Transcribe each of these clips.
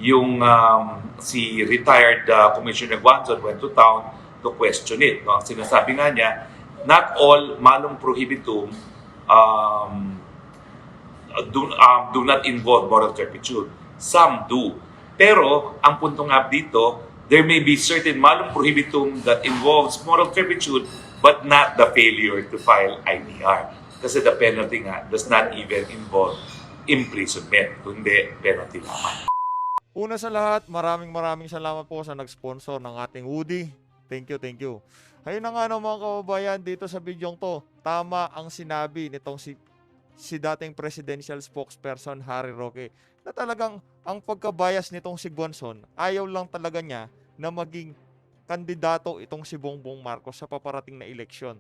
yung si retired Commissioner Guanzon went to town to question it. No? Ang sinasabi nga niya, not all malum prohibitum do not involve moral turpitude. Some do. Pero, ang punto nga dito, there may be certain malum prohibitum that involves moral turpitude but not the failure to file IDR. Kasi the penalty nga does not even involve imprisonment, kundi penalty lamang. Una sa lahat, maraming salamat po sa nag-sponsor ng ating Woody. Thank you. Ayun na nga no, mga kababayan, dito sa bidyong to, tama ang sinabi nitong si dating presidential spokesperson Harry Roque na talagang ang pagkabias nitong si Guanzon, ayaw lang talaga niya na maging kandidato itong si Bongbong Marcos sa paparating na eleksyon.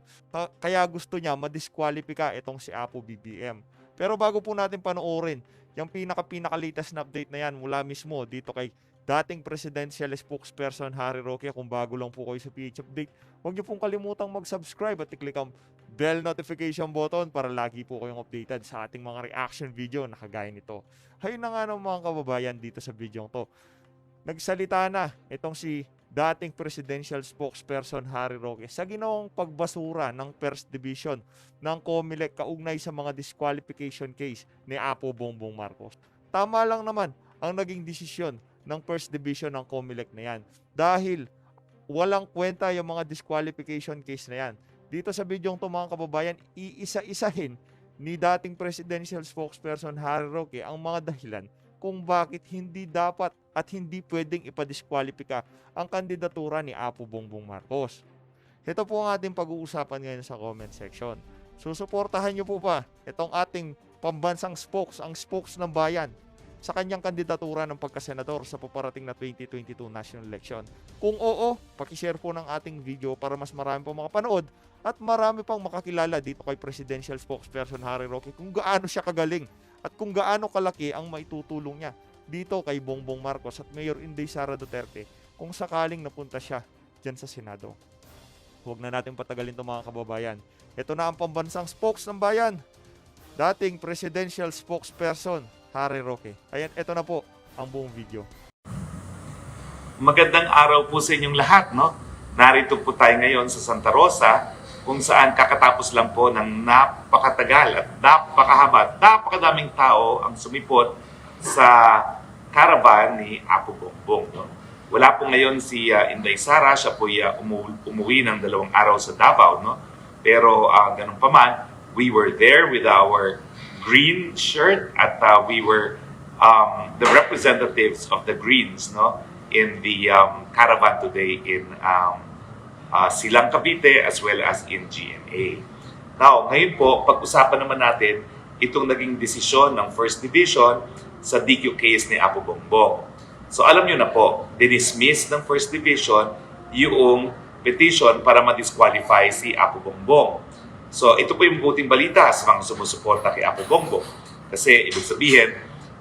Kaya gusto niya madiskwalipika itong si Apo BBM. Pero bago po natin panoorin yung pinaka-latest na update na yan mula mismo dito kay dating presidential spokesperson Harry Roque, kung bago lang po kayo sa PH Update, huwag niyo pong kalimutang mag-subscribe at i-click ang bell notification button para lagi po kayong updated sa ating mga reaction video na kagaya nito. Hayun na nga ng mga kababayan dito sa video to. Nagsalita na itong si dating presidential spokesperson Harry Roque sa ginawang pagbasura ng First Division ng COMELEC kaugnay sa mga disqualification case ni Apo Bongbong Marcos. Tama lang naman ang naging desisyon ng First Division ng COMELEC na yan dahil walang kwenta yung mga disqualification case na yan. Dito sa bidyong to mga kababayan, iisa-isahin ni dating presidential spokesperson Harry Roque ang mga dahilan kung bakit hindi dapat at hindi pwedeng ipadiskwalipika ang kandidatura ni Apo Bongbong Marcos. Ito po ang ating pag-uusapan ngayon sa comment section. Susuportahan niyo po ba itong ating pambansang spokes, ang spokes ng bayan, sa kanyang kandidatura ng pagkasenador sa paparating na 2022 national election? Kung oo, pakishare po ng ating video para mas marami pang makapanood at marami pang makakilala dito kay presidential spokesperson Harry Roque kung gaano siya kagaling at kung gaano kalaki ang maitutulong niya dito kay Bongbong Marcos at Mayor Inday Sara Duterte kung sakaling napunta siya dyan sa Senado. Huwag na natin patagalin ito mga kababayan. Ito na ang pambansang spokes ng bayan, dating presidential spokesperson Harry Roque. Ayan, ito na po ang buong video. Magandang araw po sa inyong lahat, no? Narito po tayo ngayon sa Santa Rosa, kung saan kakatapos lang po ng napakatagal at napakahaba, napakadaming tao ang sumipot sa caravan ni Apo Bongbong. No? Wala po ngayon si Inday Sara, siya po umuwi ng 2 araw sa Davao. No? Pero ganun pa man, we were there with our green shirt at we were the representatives of the Greens, no, in the caravan today in Silang Cavite as well as in GMA. Now, ngayon po, pag-usapan naman natin itong naging desisyon ng First Division sa DQ case ni Apo Bongbong. So alam nyo na po, dinismiss ng First Division yung petition para ma-disqualify si Apo Bongbong. So ito po yung buting balita sa mga sumusuporta kay Apo Bongbong. Kasi ibig sabihin,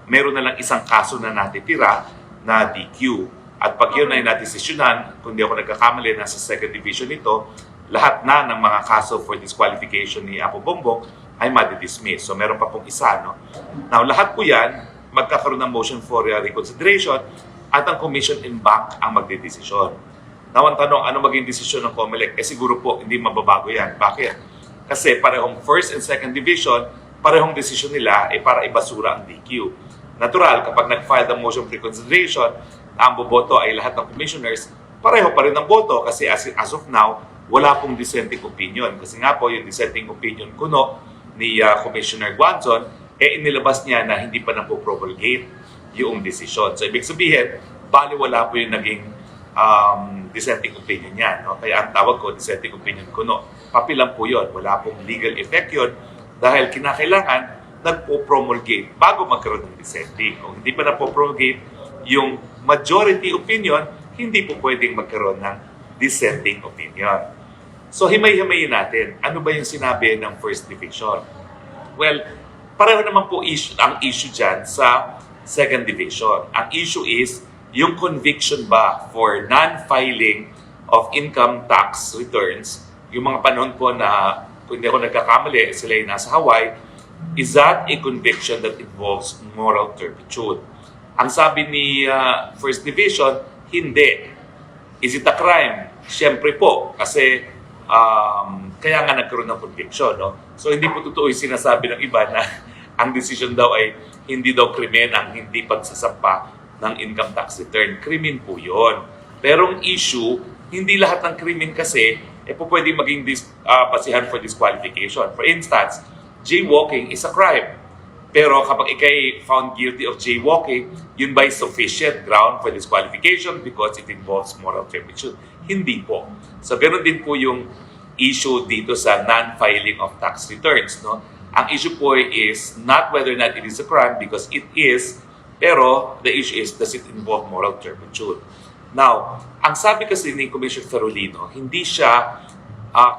meron na lang isang kaso na natitira na DQ. At pag yun ay nadesisyonan, kung di ako nagkakamali, nasa second division nito, lahat na ng mga kaso for disqualification ni Apo Bongbong ay madidismiss. So meron pa pong isa. No? Now lahat po yan, magkakaroon ng motion for reconsideration at ang commission in bank ang magdidesisyon. Now ang tanong, ano maging desisyon ng COMELEC? Siguro po hindi mababago yan. Bakit? Kasi parehong first and second division, parehong desisyon nila ay para ibasura ang DQ. Natural, kapag nag-file ang motion for reconsideration, ang boboto ay lahat ng commissioners, pareho pa rin ang boto kasi as of now, wala pong dissenting opinion. Kasi nga po, yung dissenting opinion kuno ni Commissioner Guanzon, inilabas niya na hindi pa na po promulgate yung desisyon. So, ibig sabihin, baliwala po yung naging dissenting opinion niya. No? Kaya ang tawag ko, dissenting opinion kuno. Papi lang po yun. Wala pong legal effect yun dahil kinakailangan nagpo-promulgate bago magkaroon ng dissenting. Kung hindi pa na po promulgate yung majority opinion, hindi po pwedeng magkaroon ng dissenting opinion. So, himay-himayin natin. Ano ba yung sinabi ng First Division? Well, pareho naman po ang issue dyan sa Second Division. Ang issue is yung conviction ba for non-filing of income tax returns, yung mga panahon po na, kung hindi ako nagkakamali, sila yung nasa Hawaii, is that a conviction that involves moral turpitude? Ang sabi ni First Division, hindi. Is it a crime? Siyempre po, kasi kaya nga nagkaroon ng conviction. No? So hindi po totoo yung sinasabi ng iba na ang decision daw ay hindi daw krimen ang hindi pagsasampa ng income tax return. Krimen po yun. Pero ang issue, hindi lahat ng krimen kasi po pwede maging basihan for disqualification. For instance, jaywalking is a crime. Pero kapag ikay found guilty of jaywalking, yun ba is sufficient ground for disqualification because it involves moral turpitude? Hindi po. So, ganoon din po yung issue dito sa non-filing of tax returns. No? Ang issue po is not whether or not it is a crime because it is, pero the issue is, does it involve moral turpitude? Now, ang sabi kasi ni Commissioner Ferolino, hindi siya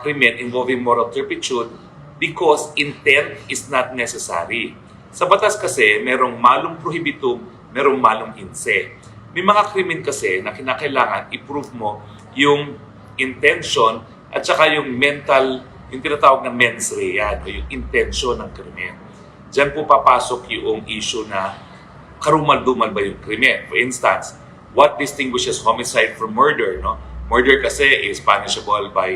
krimen involving moral turpitude because intent is not necessary. Sa batas kasi, merong malum prohibitum, merong malum inse. May mga krimen kasi na kinakailangan i-prove mo yung intention at saka yung mental, yung tinatawag na mens rea, o yung intention ng krimen. Diyan po papasok yung issue na karumal-dumal ba yung krimen. For instance, what distinguishes homicide from murder? No? Murder kasi is punishable by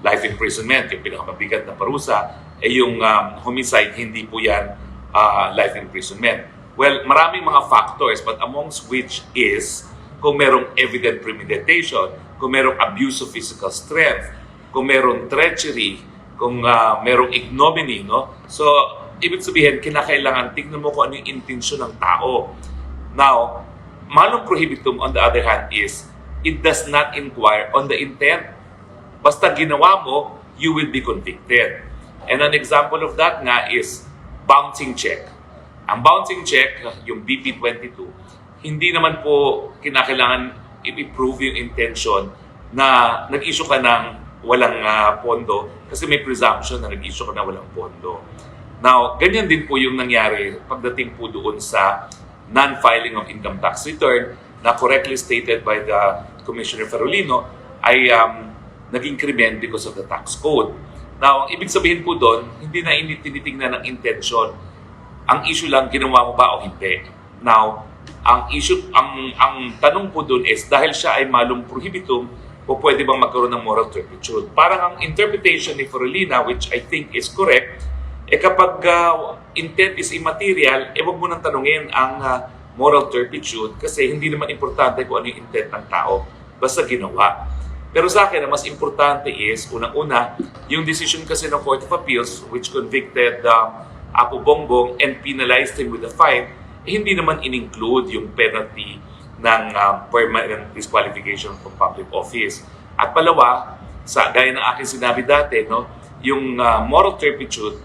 life imprisonment, yung pinakamabigat na parusa. Yung homicide, hindi po yan life imprisonment. Well, maraming mga factors, but amongst which is kung merong evident premeditation, kung merong abuse of physical strength, kung merong treachery, kung merong ignominy, no? So, ibig sabihin, kinakailangan tignan mo kung ano yung intensyon ng tao. Now, malum prohibitum on the other hand is, it does not inquire on the intent. Basta ginawa mo, you will be convicted. And an example of that nga is bouncing check. Ang bouncing check, yung BP22, hindi naman po kinakailangan i-prove yung intention na nag-issue ka ng walang pondo kasi may presumption na nag-issue ka na walang pondo. Now, ganyan din po yung nangyari pagdating po doon sa non-filing of income tax return na correctly stated by the Commissioner Ferolino ay naging krimen because of the tax code. Now, ibig sabihin po doon, hindi na tinitingnan ng intention. Ang issue lang, ginawa mo ba o hindi. Now, ang tanong po doon is, dahil siya ay malum prohibitum, o pwede bang magkaroon ng moral turpitude? Parang ang interpretation ni Ferolina, which I think is correct, kapag intent is immaterial, wag mo nang tanungin ang moral turpitude kasi hindi naman importante kung ano yung intent ng tao, basta ginawa. Pero sa akin, ang mas importante is, unang-una, yung decision kasi ng Court of Appeals, which convicted Apo Bongbong and penalized him with a fine, hindi naman in-include yung penalty ng permanent disqualification from public office. At palawa, gaya ng aking sinabi dati, no, yung moral turpitude,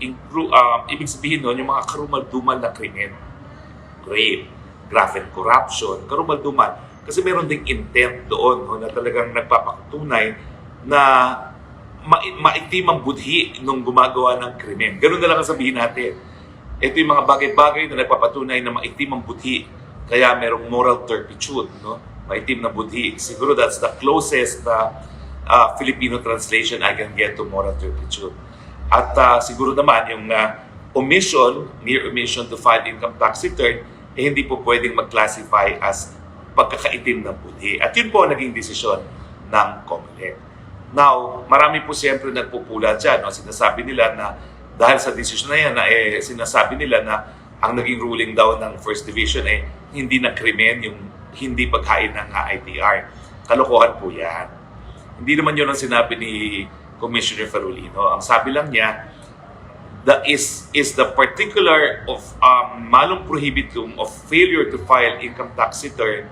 ibig sabihin nun, yung mga karumal-dumal na krimen. Rape, graft and corruption, karumal-dumal. Kasi meron ding intent doon, no, na talagang nagpapatunay na maitim ang budhi nung gumagawa ng krimen. Ganun na lang ang sabihin natin. Ito yung mga bagay-bagay na nagpapatunay na maitim ang budhi. Kaya merong moral turpitude, no? Maitim na budhi. Siguro that's the closest Filipino translation I can get to moral turpitude. At siguro naman yung near omission to file income tax return, hindi po pwedeng mag-classify as pagkakaitim ng budhi. At yun po ang naging desisyon ng COMELEC. Now, marami po siyempre nagpupula dyan. No? Sinasabi nila na dahil sa desisyon na yan, sinasabi nila na ang naging ruling daw ng First Division hindi na krimen yung hindi paghain ng ITR. Kalokohan po yan. Hindi naman yun ang sinabi ni Commissioner Ferolino. Ang sabi lang niya, is the particular of malum prohibitum of failure to file income tax return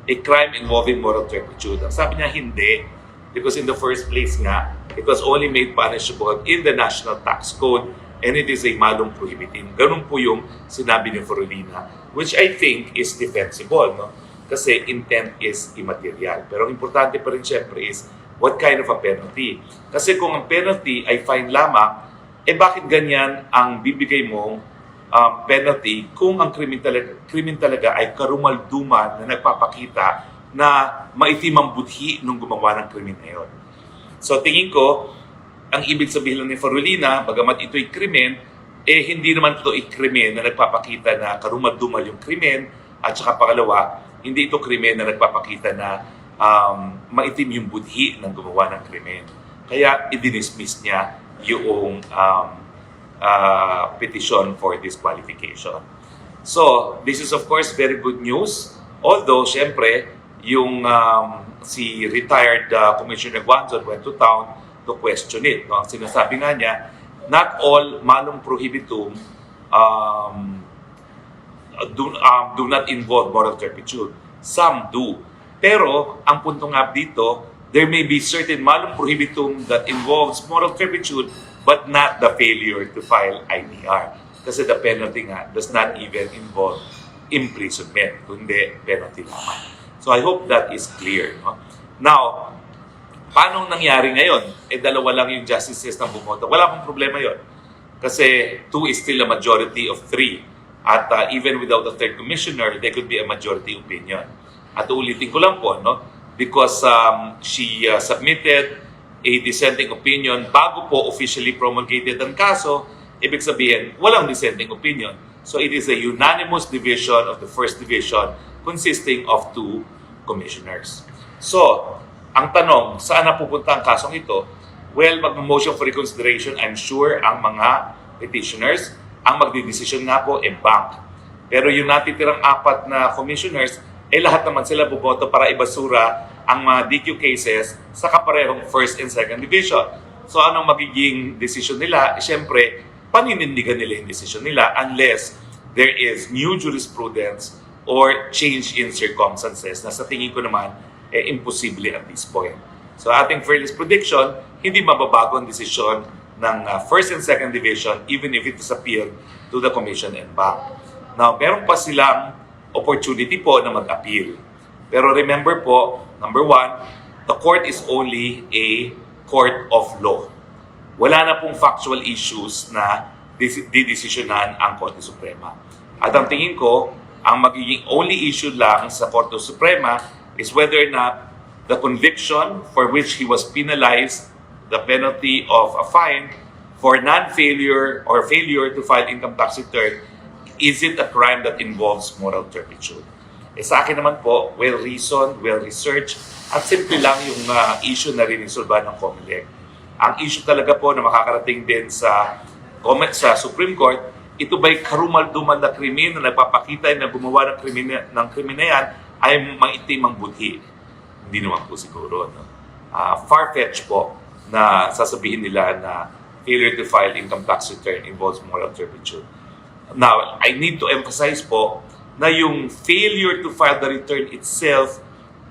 a crime involving moral turpitude. Ang sabi niya, hindi. Because in the first place nga, it was only made punishable in the National Tax Code and it is a malum prohibitum. Ganun po yung sinabi ni Ferolina, which I think is defensible, no? Kasi intent is immaterial. Pero ang importante pa rin syempre is what kind of a penalty. Kasi kung ang penalty ay fine lamang, bakit ganyan ang bibigay mong penalty kung ang krimen talaga ay karumal-dumal na nagpapakita na maitim ang budhi nung gumawa ng krimen na yun. So tingin ko, ang ibig sabihin lang ni Ferolina, bagamat ito'y krimen, hindi naman ito ikrimen na nagpapakita na karumal-dumal yung krimen At saka pangalawa, hindi ito krimen na nagpapakita na maitim yung budhi ng gumawa ng krimen. Kaya idinismiss niya yung petition for disqualification. So, this is of course very good news. Although, syempre, yung si retired Commissioner Guanzon went to town to question it. No? Sinasabi nga niya, not all malum prohibitum do not involve moral turpitude. Some do. Pero, ang punto nga dito, there may be certain malum prohibitum that involves moral turpitude but not the failure to file IDR. Kasi the penalty nga does not even involve imprisonment, kundi penalty lamang. So I hope that is clear. No? Now, paano nangyari ngayon? Dalawa lang yung justices na bumoto. Wala akong problema yon. Kasi 2 is still a majority of 3. At even without the third commissioner, there could be a majority opinion. At uulitin ko lang po, no? Because she submitted a dissenting opinion bago po officially promulgated ang kaso, ibig sabihin, walang dissenting opinion. So it is a unanimous division of the first division consisting of 2 commissioners. So, ang tanong, saan napupunta ang kasong ito? Well, mag-motion for reconsideration, I'm sure ang mga petitioners, ang magdidesisyon nga po, bank. Pero yung natitirang 4 na commissioners, lahat naman sila buboto para ibasura ang mga DQ cases sa kaparehong first and second division. So anong magiging decision nila? Siyempre, paninindigan nila yung decision nila unless there is new jurisprudence or change in circumstances na sa tingin ko naman, imposible at this point. So ating fairness prediction, hindi mababago ang desisyon ng first and second division even if it is appealed to the commission and bank. Now, meron pa silang opportunity po na mag-appeal. Pero remember po, number 1, the court is only a court of law. Wala na pong factual issues na didesisyonan ang Korte Suprema. At ang tingin ko, ang magiging only issue lang sa Korte Suprema is whether or not the conviction for which he was penalized, the penalty of a fine for non-failure or failure to file income tax return, is it a crime that involves moral turpitude? Sa akin naman po, well-reasoned, well-researched, at simple lang yung issue na rinisolba ng COMELEC. Ang issue talaga po na makakarating din sa Supreme Court, ito ba'y karumal-dumal na krimen na nagpapakita na gumawa ng krimen na yan ay maitim ang budhi? Hindi naman po siguro. No? Far-fetched po na sasabihin nila na failure to file income tax return involves moral turpitude. Now, I need to emphasize po na yung failure to file the return itself,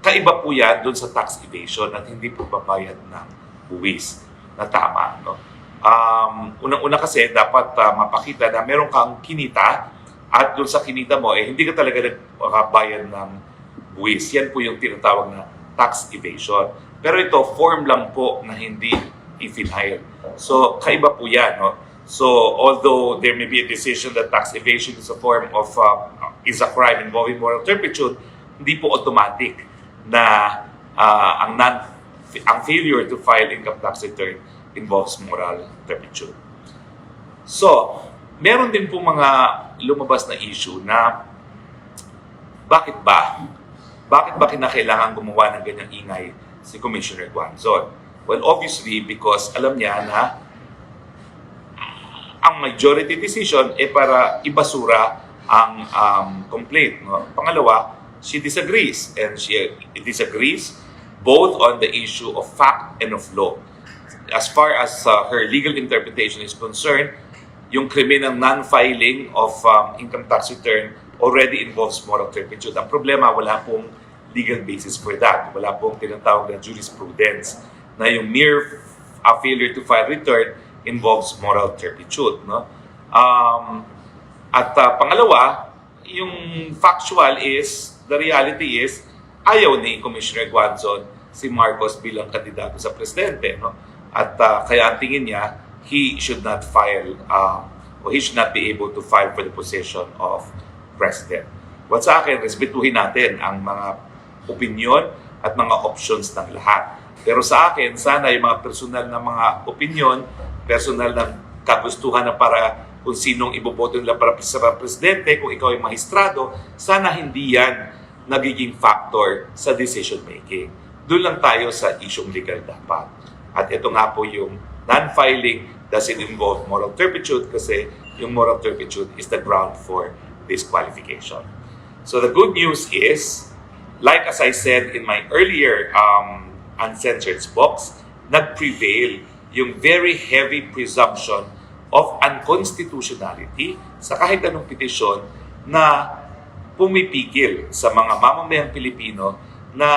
kaiba po yan doon sa tax evasion at hindi po babayad ng buwis na tama. No? Unang-una kasi dapat mapakita na meron kang kinita at doon sa kinita mo, hindi ka talaga nagbayad ng buwis. Yan po yung tinatawag na tax evasion. Pero ito, form lang po na hindi i-file. So, kaiba po yan. No? So, although there may be a decision that tax evasion is a form of is a crime involving moral turpitude, hindi po automatic na ang failure to file income tax return involves moral turpitude. So, meron din po mga lumabas na issue na bakit ba kinakailangan gumawa ng ganyang ingay si Commissioner Guanzon? Well, obviously, because alam niya na ang majority decision para ibasura ang complaint. No? Pangalawa, she disagrees. And she disagrees both on the issue of fact and of law. As far as her legal interpretation is concerned, yung krimen ng non-filing of income tax return already involves moral turpitude. Ang problema, wala pong legal basis for that. Wala pong tinatawag na jurisprudence na yung mere failure to file return involves moral turpitude. No? At pangalawa, yung factual is, the reality is, ayaw ni Commissioner Guanzon si Marcos bilang kandidato sa presidente. No? At kaya ang tingin niya, he should not file, or he should not be able to file for the position of president. What sa akin, respetuhin natin ang mga opinion at mga options ng lahat. Pero sa akin, sana yung mga personal na mga opinion, personal na kagustuhan na para kung sinong iboboto nila para sa presidente, kung ikaw ay mahistrado, sana hindi yan nagiging factor sa decision making. Doon lang tayo sa isyong legal dapat. At ito nga po yung non-filing doesn't involve moral turpitude kasi yung moral turpitude is the ground for disqualification. So the good news is, like as I said in my earlier uncensored Spox, nag-prevail yung very heavy presumption of unconstitutionality sa kahit anong petisyon na pumipigil sa mga mamamayang Pilipino na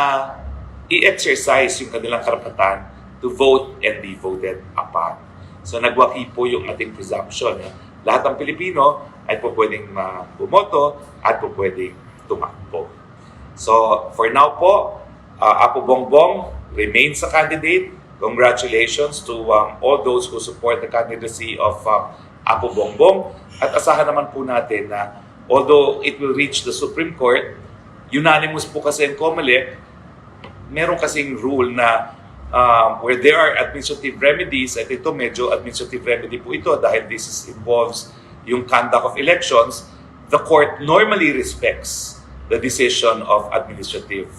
i-exercise yung kanilang karapatan to vote and be voted upon. So nagwaki po yung ating presumption. Lahat ng Pilipino ay po pwedeng bumoto at po pwedeng tumakbo. So for now po, Apo Bongbong remains a candidate. Congratulations to all those who support the candidacy of Apo Bongbong. At asahan naman po natin na although it will reach the Supreme Court, unanimous po kasi ang COMELEC, meron kasing rule na where there are administrative remedies, at ito medyo administrative remedy po ito dahil this involves yung conduct of elections, the court normally respects the decision of administrative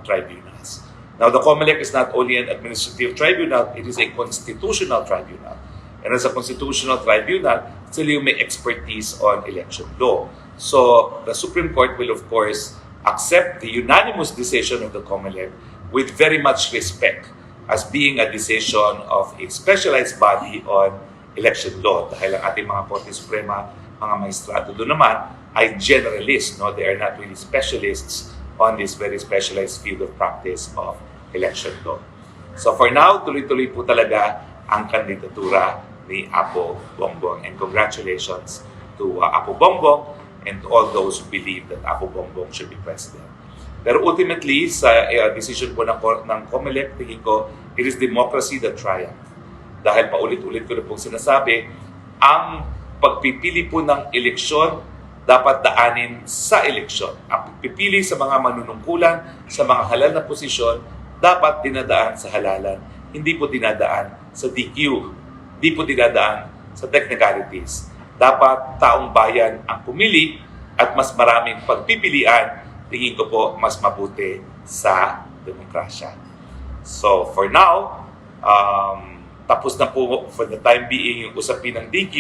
tribunals. Now, the COMELEC is not only an administrative tribunal, it is a constitutional tribunal. And as a constitutional tribunal, sila yung may expertise on election law. So, the Supreme Court will, of course, accept the unanimous decision of the COMELEC with very much respect as being a decision of a specialized body on election law. Dahil ang ating mga Korte Suprema, mga maestrado doon naman, ay generalists. No? They are not really specialists on this very specialized field of practice of election law. So for now, tuloy-tuloy po talaga ang kandidatura ni Apo Bongbong. And congratulations to Apo Bongbong and to all those who believe that Apo Bongbong should be president. Pero ultimately, sa decision po ng COMELEC, tingin ko, it is democracy that triumph. Dahil paulit-ulit ko na pong sinasabi, ang pagpipili po ng eleksyon dapat daanin sa eleksyon. Ang pagpipili sa mga manunungkulan, sa mga halal na posisyon, dapat dinadaan sa halalan. Hindi po dinadaan sa DQ. Hindi po dinadaan sa technicalities. Dapat taong bayan ang pumili at mas maraming pagpipilian, tingin ko po mas mabuti sa demokrasya. So for now, tapos na po for the time being yung usapin ng DQ,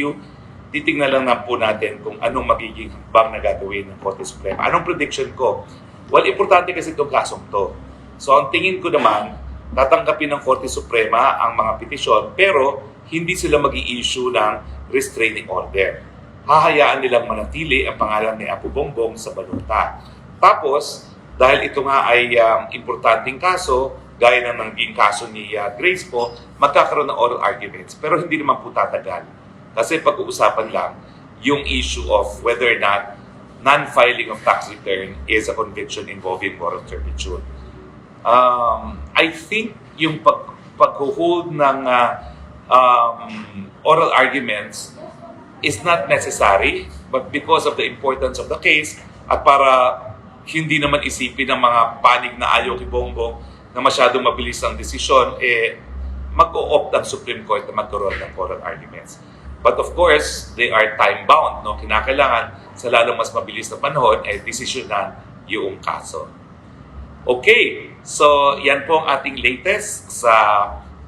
titingnan lang po natin kung anong magiging hakbang na gagawin ng Korte Suprema. Anong prediction ko? Well, importante kasi itong kasong to. So ang tingin ko naman, tatanggapin ng Korte Suprema ang mga petisyon pero hindi sila mag-i-issue ng restraining order. Hahayaan nilang manatili ang pangalan ni Apo Bongbong sa baluta. Tapos, dahil ito nga ay importanteng kaso, gaya ng naging kaso ni Grace po, magkakaroon ng oral arguments. Pero hindi naman po tatagal. Kasi pag-uusapan lang yung issue of whether or not non-filing of tax return is a conviction involving moral turpitude. I think yung pag-hold ng oral arguments is not necessary, but because of the importance of the case at para hindi naman isipin ng mga panig na ayaw kay Bongbong na masyadong mabilis ang desisyon, mag-o-opt ang Supreme Court na magkaroon ng oral arguments. But of course, they are time-bound. No? Kinakailangan sa lalong mas mabilis na panahon, desisyonan yung kaso. Okay, so yan po ang ating latest sa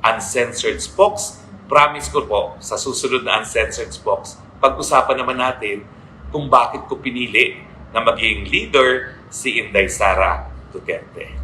Uncensored Spox. Promise ko po, sa susunod na Uncensored Spox, pag-usapan naman natin kung bakit ko pinili na maging leader si Inday Sara Duterte.